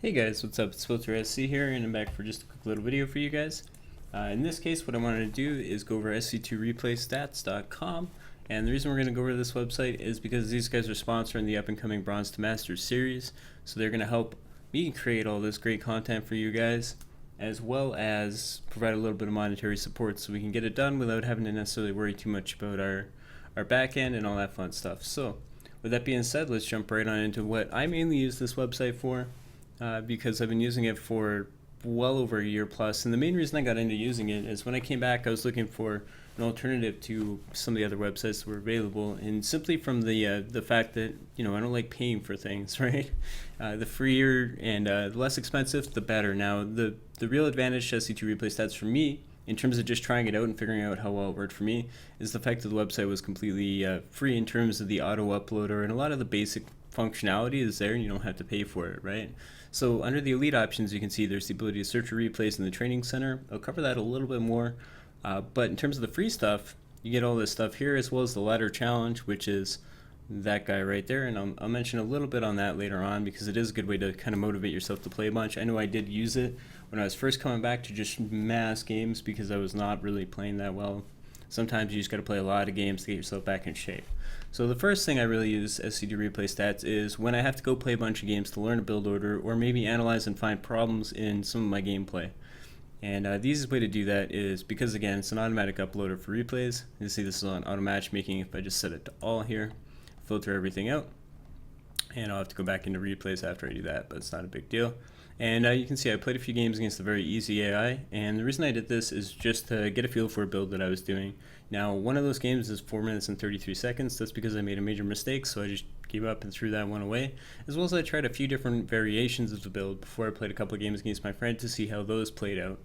Hey guys, what's up? It's filtersc here, and I'm back for just a quick little video for you guys. In this case, what I wanted to do is go over SC2Replaystats.com, and the reason we're going to go over this website is because these guys are sponsoring the up-and-coming Bronze to Masters series, so they're going to help me create all this great content for you guys, as well as provide a little bit of monetary support so we can get it done without having to necessarily worry too much about our back end and all that fun stuff. So, with that being said, let's jump right on into what I mainly use this website for. Because I've been using it for well over a year plus, and the main reason I got into using it is when I came back I was looking for an alternative to some of the other websites that were available, and simply from the fact that I don't like paying for things, right? The freer and the less expensive, the better. Now the real advantage to SC2Replaystats for me, in terms of just trying it out and figuring out how well it worked for me, is the fact that the website was completely free in terms of the auto uploader, and a lot of the basic functionality is there and you don't have to pay for it, right? So under the elite options, you can see there's the ability to search for replays in the training center. I'll cover that a little bit more, but in terms of the free stuff, you get all this stuff here, as well as the ladder challenge, which is that guy right there, and I'll mention a little bit on that later on because it is a good way to kind of motivate yourself to play a bunch. I know I did use it when I was first coming back to just mass games because I was not really playing that well. Sometimes you just got to play a lot of games to get yourself back in shape. So the first thing I really use SC2Replaystats is when I have to go play a bunch of games to learn a build order or maybe analyze and find problems in some of my gameplay. And the easiest way to do that is, because again it's an automatic uploader for replays. You see this is on auto matchmaking. If I just set it to all here, filter everything out, and I'll have to go back into replays after I do that, but it's not a big deal. And you can see I played a few games against a very easy AI, and the reason I did this is just to get a feel for a build that I was doing. Now, one of those games is 4 minutes and 33 seconds. That's because I made a major mistake, so I just gave up and threw that one away, as well as I tried a few different variations of the build before I played a couple of games against my friend to see how those played out.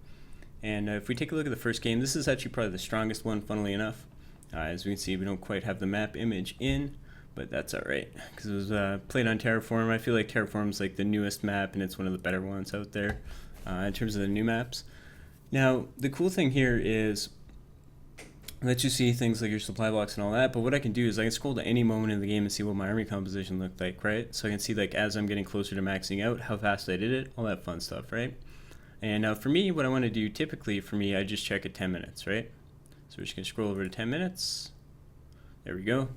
And if we take a look at the first game, this is actually probably the strongest one, funnily enough. As we can see, we don't quite have the map image in, but that's alright, because it was played on Terraform. I feel like Terraform's like the newest map, and it's one of the better ones out there in terms of the new maps. Now, the cool thing here is lets you see things like your supply blocks and all that, but what I can do is I can scroll to any moment in the game and see what my army composition looked like, right? So I can see, like, as I'm getting closer to maxing out, how fast I did it, all that fun stuff, right? And now for me, what I want to do typically for me, I just check at 10 minutes, right? So we're just going to scroll over to 10 minutes. There we go.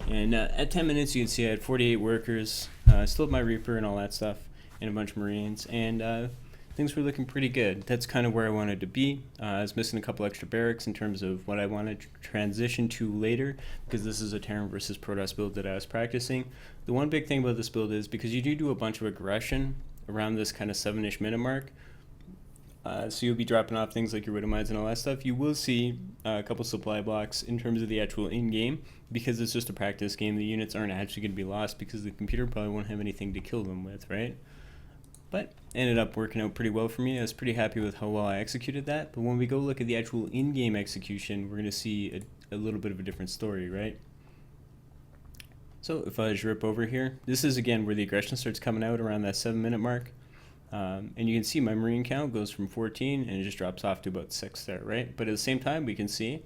And at 10 minutes, you can see I had 48 workers, still have my Reaper and all that stuff, and a bunch of Marines, and things were looking pretty good. That's kind of where I wanted to be. I was missing a couple extra barracks in terms of what I wanted to transition to later, because this is a Terran versus Protoss build that I was practicing. The one big thing about this build is because you do a bunch of aggression around this kind of 7-ish minute mark, so you'll be dropping off things like your Widow Mines and all that stuff. You will see a couple supply blocks in terms of the actual in-game, because it's just a practice game. The units aren't actually going to be lost because the computer probably won't have anything to kill them with, right? But ended up working out pretty well for me. I was pretty happy with how well I executed that. But when we go look at the actual in-game execution, we're going to see a little bit of a different story, right? So if I just rip over here, this is again where the aggression starts coming out around that 7-minute mark. And you can see my Marine count goes from 14 and it just drops off to about 6 there, right? But at the same time, we can see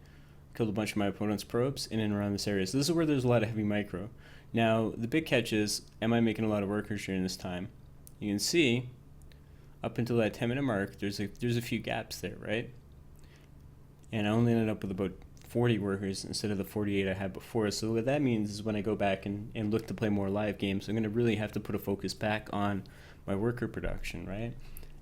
killed a bunch of my opponent's probes in and around this area. So this is where there's a lot of heavy micro. Now, the big catch is, am I making a lot of workers during this time? You can see up until that 10-minute mark, there's a few gaps there, right? And I only ended up with about 40 workers instead of the 48 I had before. So what that means is when I go back and look to play more live games, I'm going to really have to put a focus back on my worker production, right?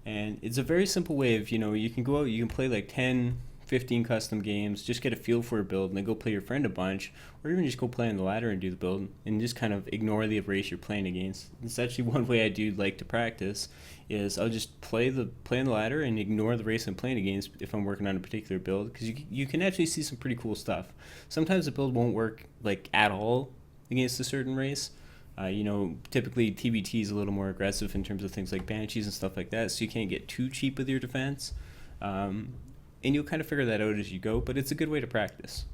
And it's a very simple way of, you can go out, you can play like 10, 15 custom games, just get a feel for a build, and then go play your friend a bunch, or even just go play on the ladder and do the build, and just kind of ignore the race you're playing against. It's actually one way I do like to practice, is I'll just play on the ladder and ignore the race I'm playing against if I'm working on a particular build, because you can actually see some pretty cool stuff. Sometimes the build won't work like at all against a certain race. Typically TBT is a little more aggressive in terms of things like Banshees and stuff like that, so you can't get too cheap with your defense. And you'll kind of figure that out as you go, but it's a good way to practice.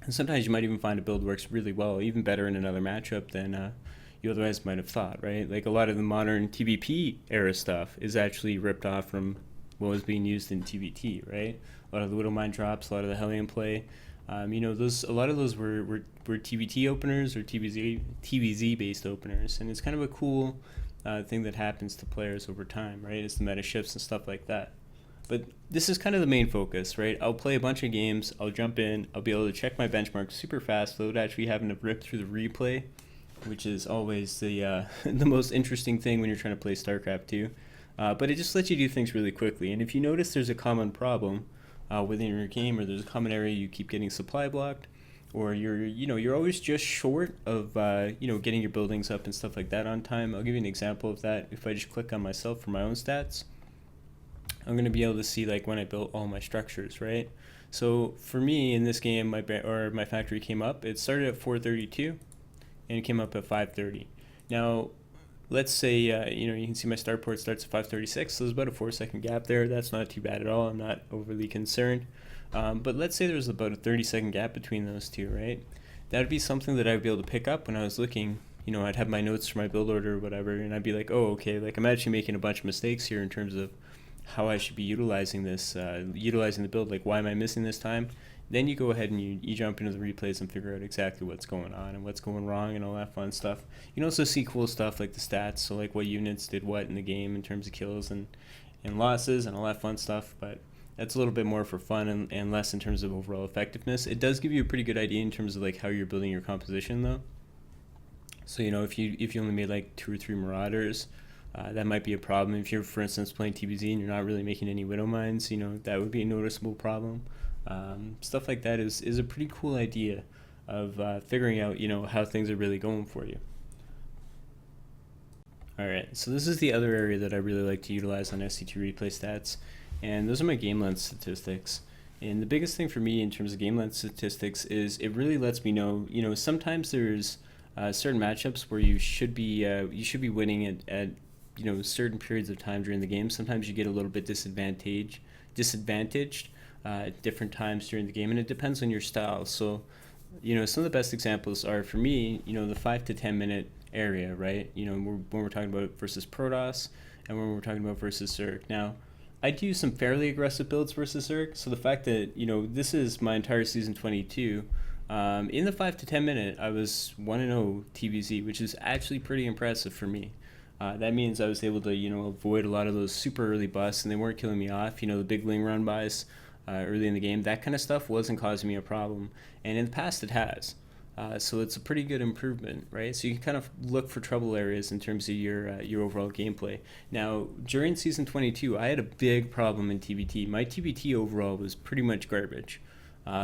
And sometimes you might even find a build works really well, even better in another matchup than you otherwise might have thought, right? Like a lot of the modern TVP era stuff is actually ripped off from what was being used in TVT, right? A lot of the Widow Mine drops, a lot of the Hellion play. A lot of those were TVT openers or TVZ based openers, and it's kind of a cool thing that happens to players over time, right? Is the meta shifts and stuff like that. But this is kind of the main focus, right? I'll play a bunch of games, I'll jump in, I'll be able to check my benchmarks super fast without actually having to rip through the replay, which is always the the most interesting thing when you're trying to play StarCraft 2. But it just lets you do things really quickly. And if you notice there's a common problem within your game, or there's a common area you keep getting supply blocked, or you're always just short of getting your buildings up and stuff like that on time. I'll give you an example of that. If I just click on myself for my own stats, I'm going to be able to see like when I built all my structures, right? So for me in this game, my factory came up. It started at 432 and it came up at 530. Now let's say you can see my start port starts at 536, so there's about a 4-second gap there. That's not too bad at all. I'm not overly concerned. But let's say there's about a 30-second gap between those two, right? That would be something that I'd be able to pick up when I was looking. I'd have my notes for my build order or whatever, and I'd be like, oh, okay, like I'm actually making a bunch of mistakes here in terms of how I should be utilizing this, utilizing the build. Like, why am I missing this time? Then you go ahead and you jump into the replays and figure out exactly what's going on and what's going wrong and all that fun stuff. You can also see cool stuff like the stats, so like what units did what in the game in terms of kills and losses and all that fun stuff, but that's a little bit more for fun and less in terms of overall effectiveness. It does give you a pretty good idea in terms of like how you're building your composition though. So if you only made like 2 or 3 Marauders, that might be a problem. If you're, for instance, playing TBZ and you're not really making any Widow Mines, that would be a noticeable problem. Stuff like that is a pretty cool idea of figuring out, how things are really going for you. Alright, so this is the other area that I really like to utilize on SC2Replaystats, and those are my game length statistics. And the biggest thing for me in terms of game length statistics is it really lets me know, sometimes there's certain matchups where you should be winning at certain periods of time during the game. Sometimes you get a little bit disadvantaged at different times during the game, and it depends on your style. So, some of the best examples are for me, the 5 to 10 minute area, right? When we're talking about versus Protoss and when we're talking about versus Zerg. Now, I do some fairly aggressive builds versus Zerg, so the fact that, this is my entire season 22, in the 5 to 10 minute, I was 1-0 TBZ, which is actually pretty impressive for me. That means I was able to, avoid a lot of those super early busts, and they weren't killing me off. The big Ling run buys early in the game, that kind of stuff wasn't causing me a problem. And in the past, it has. So it's a pretty good improvement, right? So you can kind of look for trouble areas in terms of your overall gameplay. Now, during Season 22, I had a big problem in TBT. My TBT overall was pretty much garbage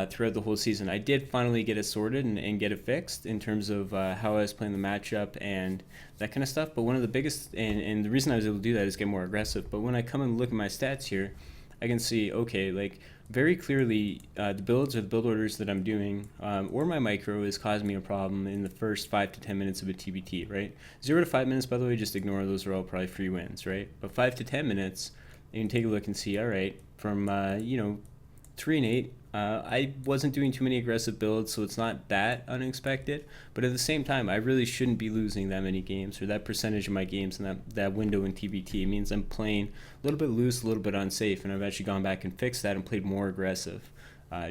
throughout the whole season. I did finally get it sorted and get it fixed in terms of how I was playing the matchup and that kind of stuff. But one of the biggest, and the reason I was able to do that is get more aggressive. But when I come and look at my stats here, I can see, okay, like very clearly the builds or the build orders that I'm doing or my micro is causing me a problem in the first 5 to 10 minutes of a TBT, right? 0 to 5 minutes, by the way, just ignore those, are all probably free wins, right? But 5 to 10 minutes, you can take a look and see, all right, from 3 and 8, I wasn't doing too many aggressive builds, so it's not that unexpected. But at the same time, I really shouldn't be losing that many games, or that percentage of my games in that window in TBT. It means I'm playing a little bit loose, a little bit unsafe, and I've actually gone back and fixed that and played more aggressive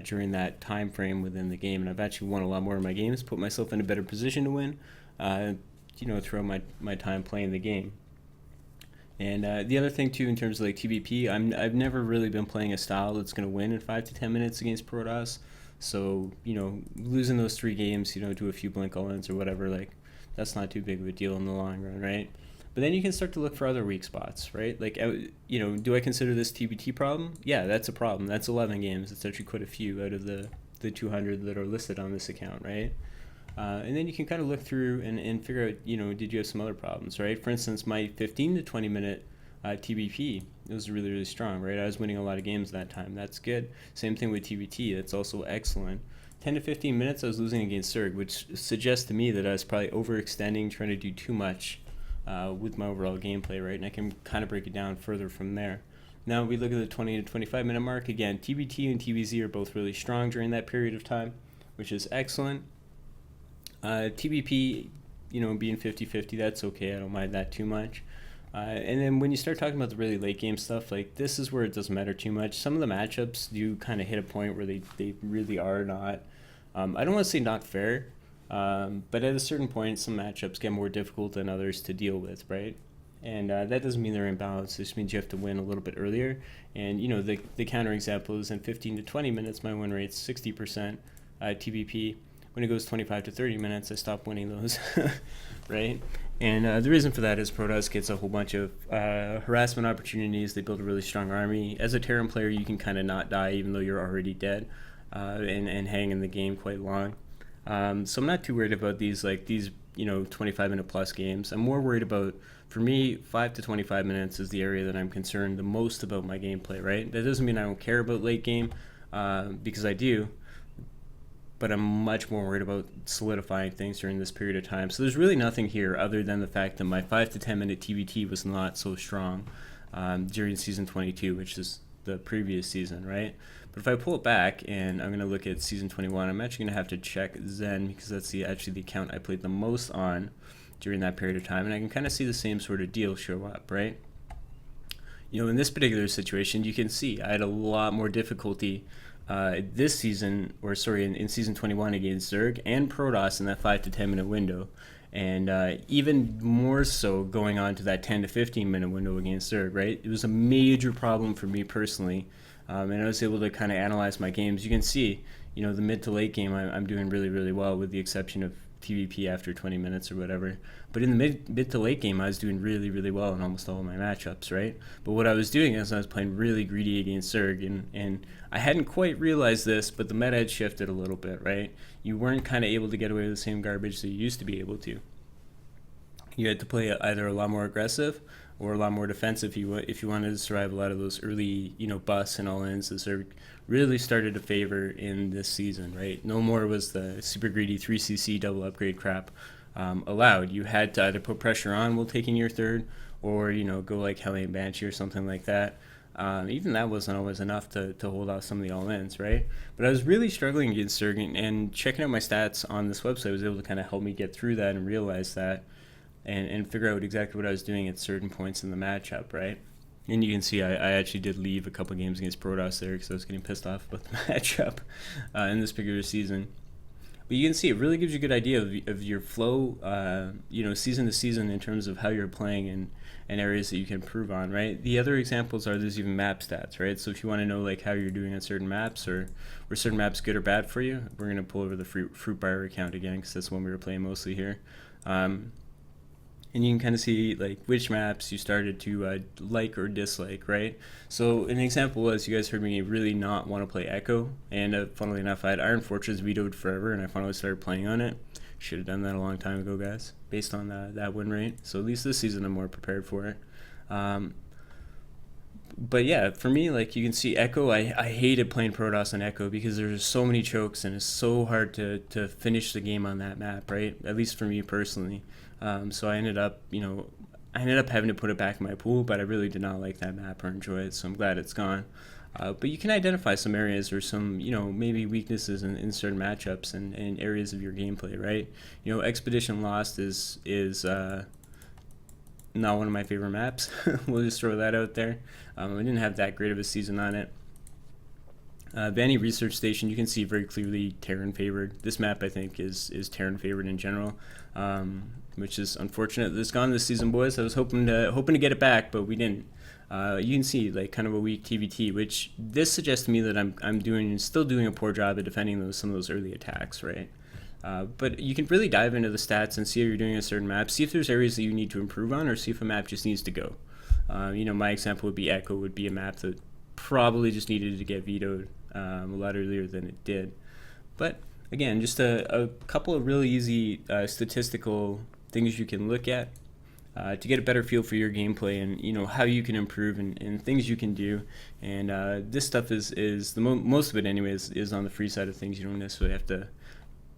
during that time frame within the game. And I've actually won a lot more of my games, put myself in a better position to win, throughout my time playing the game. And the other thing too, in terms of like TBP, I've never really been playing a style that's going to win in 5 to 10 minutes against Protoss. So losing those 3 games, to a few blink all-ins or whatever, like that's not too big of a deal in the long run, right? But then you can start to look for other weak spots, right? Like do I consider this TBT problem? Yeah, that's a problem. That's 11 games. It's actually quite a few out of the 200 that are listed on this account, right? And then you can kind of look through and figure out, did you have some other problems, right? For instance, my 15 to 20 minute TBP, it was really, really strong, right? I was winning a lot of games that time. That's good. Same thing with TBT. That's also excellent. 10 to 15 minutes, I was losing against Zerg, which suggests to me that I was probably overextending, trying to do too much with my overall gameplay, right? And I can kind of break it down further from there. Now we look at the 20 to 25 minute mark. Again, TBT and TBZ are both really strong during that period of time, which is excellent. TBP, being 50-50, that's okay. I don't mind that too much. And then when you start talking about the really late game stuff, like this is where it doesn't matter too much. Some of the matchups do kind of hit a point where they really are not, I don't want to say not fair, but at a certain point, some matchups get more difficult than others to deal with, right? and that doesn't mean they're imbalanced. It just means you have to win a little bit earlier. And the counter example is in 15 to 20 minutes, my win rate's 60% TBP. When it goes 25 to 30 minutes, I stop winning those, right? And the reason for that is Protoss gets a whole bunch of harassment opportunities. They build a really strong army. As a Terran player, you can kind of not die even though you're already dead, and hang in the game quite long. So I'm not too worried about these 25-minute plus games. I'm more worried about, for me, 5 to 25 minutes is the area that I'm concerned the most about my gameplay, right? That doesn't mean I don't care about late game, because I do, but I'm much more worried about solidifying things during this period of time. So there's really nothing here other than the fact that my 5 to 10 minute TBT was not so strong during season 22, which is the previous season, right? But if I pull it back and I'm going to look at season 21, I'm actually going to have to check Zen because that's actually the account I played the most on during that period of time, and I can kind of see the same sort of deal show up, right? In this particular situation, you can see I had a lot more difficulty this season, in season 21 against Zerg and Protoss in that 5 to 10 minute window, and even more so going on to that 10 to 15 minute window against Zerg, right? It was a major problem for me personally, and I was able to kind of analyze my games. You can see, the mid to late game, I'm doing really, really well with the exception of PvP after 20 minutes or whatever. But in the mid to late game, I was doing really, really well in almost all of my matchups, right? But what I was doing is I was playing really greedy against Zerg, and I hadn't quite realized this, but the meta had shifted a little bit, right? You weren't kind of able to get away with the same garbage that you used to be able to. You had to play either a lot more aggressive or a lot more defensive if you wanted to survive a lot of those early, busts and all-ins that Zerg really started to favor in this season, right? No more was the super greedy 3cc double upgrade crap allowed. You had to either put pressure on while taking your third, or go like Hellion Banshee or something like that. Even that wasn't always enough to hold off some of the all-ins, right? But I was really struggling against Zerg, and checking out my stats on this website was able to kind of help me get through that and realize that, and figure out exactly what I was doing at certain points in the matchup, right? And you can see I actually did leave a couple games against Protoss there because I was getting pissed off about the matchup in this particular season. But you can see it really gives you a good idea of your flow, season to season in terms of how you're playing and areas that you can improve on, right? The other examples are there's even map stats, right? So if you want to know how you're doing on certain maps or were certain maps good or bad for you, we're going to pull over the Fruit Buyer account again because that's one we were playing mostly here. And you can kind of see which maps you started to like or dislike, right? So an example was, you guys heard me really not want to play Echo, and funnily enough, I had Iron Fortress vetoed forever, and I finally started playing on it. Should have done that a long time ago, guys, based on that win rate. So at least this season I'm more prepared for it. But yeah, for me, you can see Echo, I hated playing Protoss on Echo because there's so many chokes and it's so hard to finish the game on that map, right? At least for me personally. So I ended up having to put it back in my pool, but I really did not like that map or enjoy it, so I'm glad it's gone. But you can identify some areas or some, maybe weaknesses in certain matchups and areas of your gameplay, right? Expedition Lost is not one of my favorite maps. We'll just throw that out there. I didn't have that great of a season on it. Vanny Research Station, you can see very clearly Terran favored. This map, I think, is Terran favored in general, which is unfortunate that it's gone this season, boys. I was hoping to get it back, but we didn't. You can see kind of a weak TVT, which this suggests to me that I'm still doing a poor job at defending some of those early attacks, right? But you can really dive into the stats and see how you're doing a certain map, see if there's areas that you need to improve on, or see if a map just needs to go. My example would be Echo would be a map that probably just needed to get vetoed a lot earlier than it did. But again, just a couple of really easy statistical things you can look at to get a better feel for your gameplay and how you can improve and things you can do. And this stuff is most of it anyways is on the free side of things. You don't necessarily have to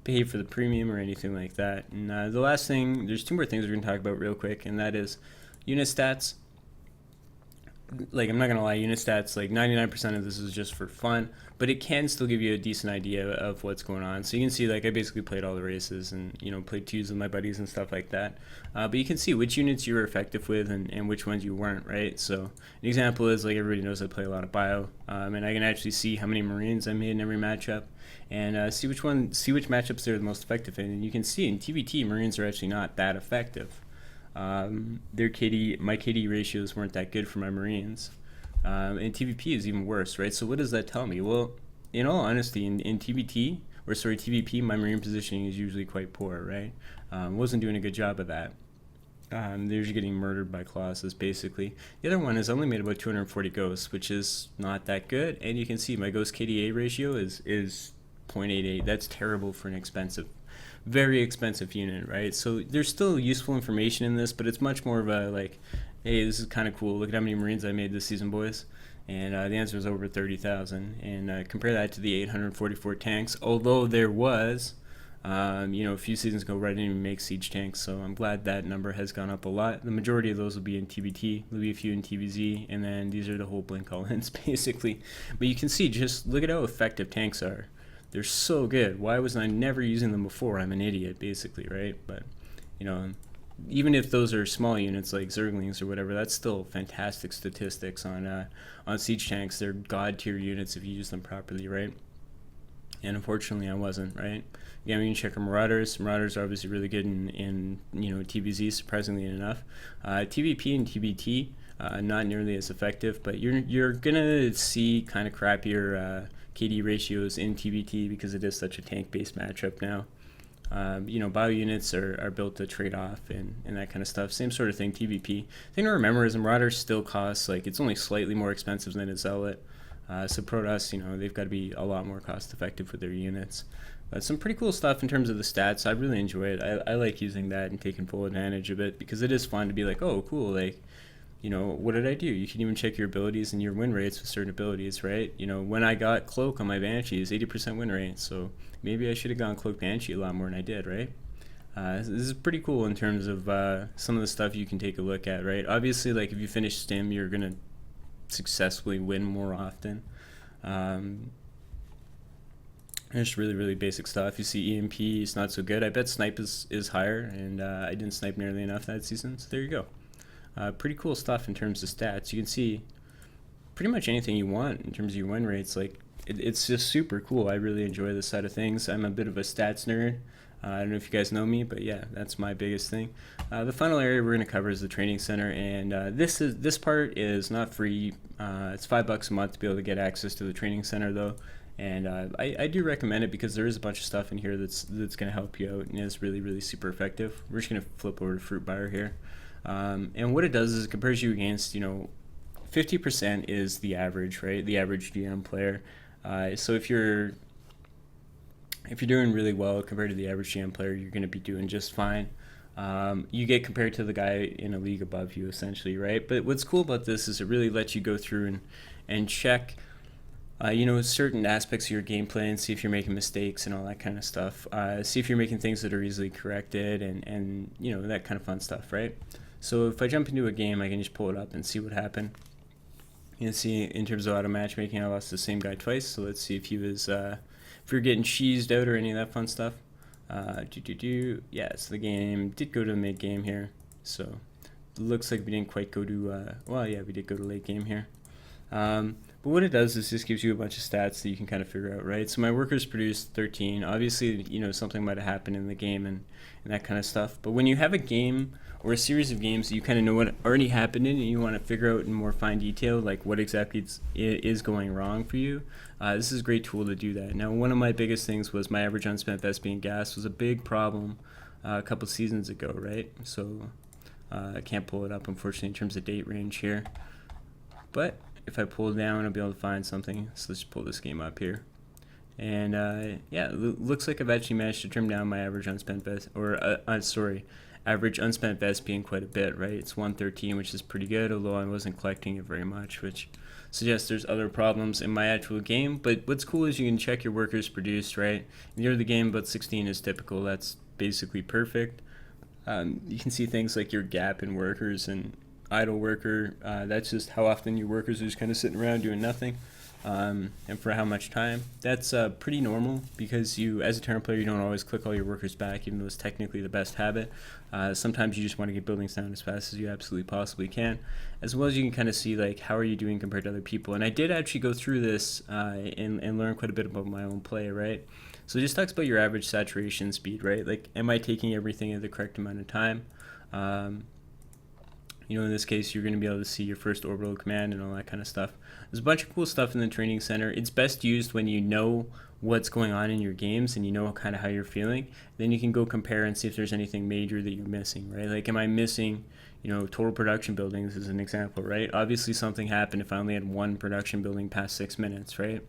pay for the premium or anything like that. And the last thing, there's two more things we're going to talk about real quick, and that is unit stats. I'm not gonna lie, unit stats, 99% of this is just for fun, but it can still give you a decent idea of what's going on. So you can see, I basically played all the races and, played twos with my buddies and stuff like that. But you can see which units you were effective with and which ones you weren't, right? So an example is, everybody knows I play a lot of bio, and I can actually see how many Marines I made in every matchup, and see which matchups they're the most effective in. And you can see in TVT, Marines are actually not that effective. my KD ratios weren't that good for my Marines. And TVP is even worse, right? So what does that tell me? Well, in all honesty, in TVP, my Marine positioning is usually quite poor, right? Wasn't doing a good job of that. They're just getting murdered by Colossus, basically. The other one is I only made about 240 ghosts, which is not that good. And you can see my ghost KDA ratio is 0.88. That's terrible for an very expensive unit, right? So there's still useful information in this, but it's much more of a like, hey, this is kind of cool. Look at how many Marines I made this season, boys. And the answer is over 30,000. And compare that to the 844 tanks, although there was, a few seasons ago where I didn't even make siege tanks, so I'm glad that number has gone up a lot. The majority of those will be in TBT, there'll be a few in TBZ, and then these are the whole blink all-ins, basically. But you can see, just look at how effective tanks are. They're so good. Why was I never using them before? I'm an idiot, basically, right? But, even if those are small units like Zerglings or whatever, that's still fantastic statistics on siege tanks. They're god tier units if you use them properly, right? And unfortunately, I wasn't, right? Yeah, we can check our Marauders. Marauders are obviously really good in TBZ, surprisingly enough. TVP and TBT, not nearly as effective, but you're gonna see kind of crappier KD ratios in TBT because it is such a tank-based matchup now. Bio units are built to trade off and that kind of stuff. Same sort of thing, TVP. The thing to remember is a Marauder still costs, it's only slightly more expensive than a Zealot. So Protoss, they've got to be a lot more cost effective with their units. But some pretty cool stuff in terms of the stats. I really enjoy it. I like using that and taking full advantage of it because it is fun to be like, oh, cool, what did I do? You can even check your abilities and your win rates with certain abilities, right? When I got Cloak on my Banshees, 80% win rate, so maybe I should have gone Cloak Banshee a lot more than I did, right? This is pretty cool in terms of some of the stuff you can take a look at, right? Obviously, if you finish Stim, you're going to successfully win more often. Just really, really basic stuff. You see EMP is not so good. I bet Snipe is higher, and I didn't snipe nearly enough that season, so there you go. Pretty cool stuff in terms of stats. You can see pretty much anything you want in terms of your win rates. It's just super cool. I really enjoy this side of things. I'm a bit of a stats nerd. I don't know if you guys know me, but yeah, that's my biggest thing. The final area we're going to cover is the training center, and this part is not free. It's $5 a month to be able to get access to the training center, though. And I do recommend it because there is a bunch of stuff in here that's going to help you out, and it's really, really super effective. We're just going to flip over to Fruit Buyer here. And what it does is it compares you against, 50% is the average, right? The average GM player. So if you're doing really well compared to the average GM player, you're going to be doing just fine. You get compared to the guy in a league above you, essentially, right? But what's cool about this is it really lets you go through and check certain aspects of your gameplay and see if you're making mistakes and all that kind of stuff. See if you're making things that are easily corrected and that kind of fun stuff, right? So if I jump into a game, I can just pull it up and see what happened. You can see in terms of auto matchmaking, I lost the same guy twice. So let's see if he was, if you're getting cheesed out or any of that fun stuff. Yeah, so the game did go to the mid game here. So it looks like we didn't quite go to, we did go to late game here. But what it does is just gives you a bunch of stats that you can kind of figure out, right? So my workers produced 13. Obviously, something might have happened in the game and that kind of stuff. But when you have a game or a series of games that you kind of know what already happened in and you want to figure out in more fine detail, what exactly is going wrong for you, this is a great tool to do that. Now, one of my biggest things was my average unspent vest being gas was a big problem a couple seasons ago, right? So I can't pull it up, unfortunately, in terms of date range here. But if I pull down, I'll be able to find something. So let's just pull this game up here. And looks like I've actually managed to trim down my average unspent vest, average unspent vest being quite a bit, right? It's 113, which is pretty good, although I wasn't collecting it very much, which suggests there's other problems in my actual game. But what's cool is you can check your workers produced, right? Near the game, about 16 is typical. That's basically perfect. You can see things like your gap in workers and idle worker. That's just how often your workers are just kind of sitting around doing nothing, and for how much time. That's pretty normal because you, as a Terran player, you don't always click all your workers back, even though it's technically the best habit. Sometimes you just want to get buildings down as fast as you absolutely possibly can, as well as you can kind of see how are you doing compared to other people. And I did actually go through this and learn quite a bit about my own play, right? So it just talks about your average saturation speed, right? Am I taking everything at the correct amount of time? You know, in this case, you're going to be able to see your first orbital command and all that kind of stuff. There's a bunch of cool stuff in the training center. It's best used when you know what's going on in your games and you know kind of how you're feeling. Then you can go compare and see if there's anything major that you're missing, right? Like, am I missing, you know, total production buildings as an example, right? Obviously, something happened if I only had one production building past 6 minutes, right?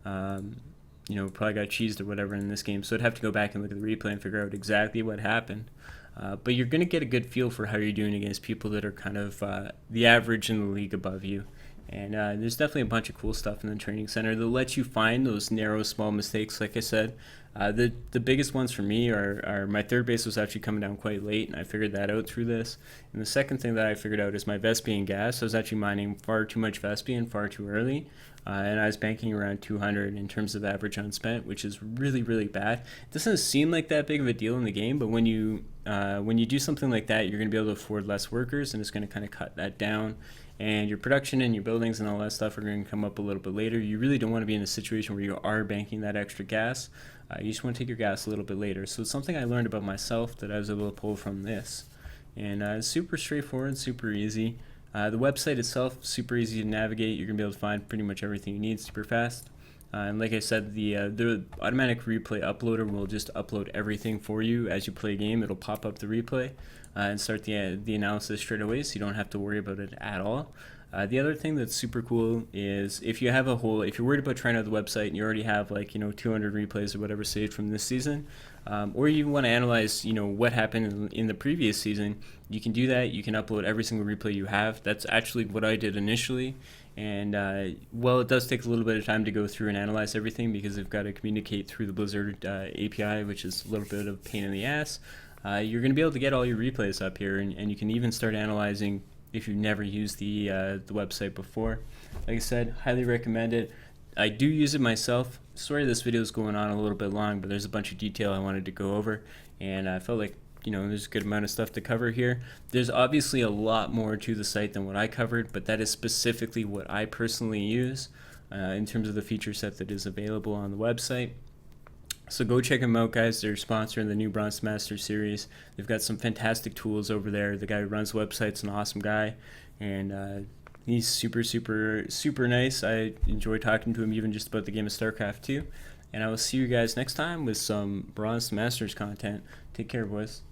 You know, probably got cheesed or whatever in this game. So I'd have to go back and look at the replay and figure out exactly what happened. But you're going to get a good feel for how you're doing against people that are kind of the average in the league above you. And there's definitely a bunch of cool stuff in the training center that lets you find those narrow, small mistakes. Like I said, the biggest ones for me are my third base was actually coming down quite late, and I figured that out through this. And the second thing that I figured out is my Vespian gas. I was actually mining far too much Vespian far too early, and I was banking around 200 in terms of average unspent, which is really, really bad. It doesn't seem like that big of a deal in the game, but when you do something like that, you're going to be able to afford less workers, and it's going to kind of cut that down. And your production and your buildings and all that stuff are going to come up a little bit later. You really don't want to be in a situation where you are banking that extra gas. You just want to take your gas a little bit later. So it's something I learned about myself that I was able to pull from this. And it's super straightforward, super easy. The website itself, super easy to navigate. You're going to be able to find pretty much everything you need super fast. And like I said, the automatic replay uploader will just upload everything for you as you play a game. It'll pop up the replay and start the analysis straight away, so you don't have to worry about it at all. The other thing that's super cool is if you're worried about trying out the website and you already have 200 replays or whatever saved from this season, or you want to analyze what happened in the previous season, you can do that. You can upload every single replay you have. That's actually what I did initially. And well, it does take a little bit of time to go through and analyze everything because they've got to communicate through the Blizzard API, which is a little bit of a pain in the ass. You're going to be able to get all your replays up here, and you can even start analyzing if you've never used the website before. Like I said, highly recommend it. I do use it myself. Sorry this video is going on a little bit long, but there's a bunch of detail I wanted to go over, and I felt like there's a good amount of stuff to cover here. There's obviously a lot more to the site than what I covered, but that is specifically what I personally use in terms of the feature set that is available on the website. So go check them out, guys. They're sponsoring the new Bronze Master series. They've got some fantastic tools over there. The guy who runs the website's an awesome guy, and he's super, super, super nice. I enjoy talking to him even just about the game of StarCraft 2. And I will see you guys next time with some Bronze Masters content. Take care, boys.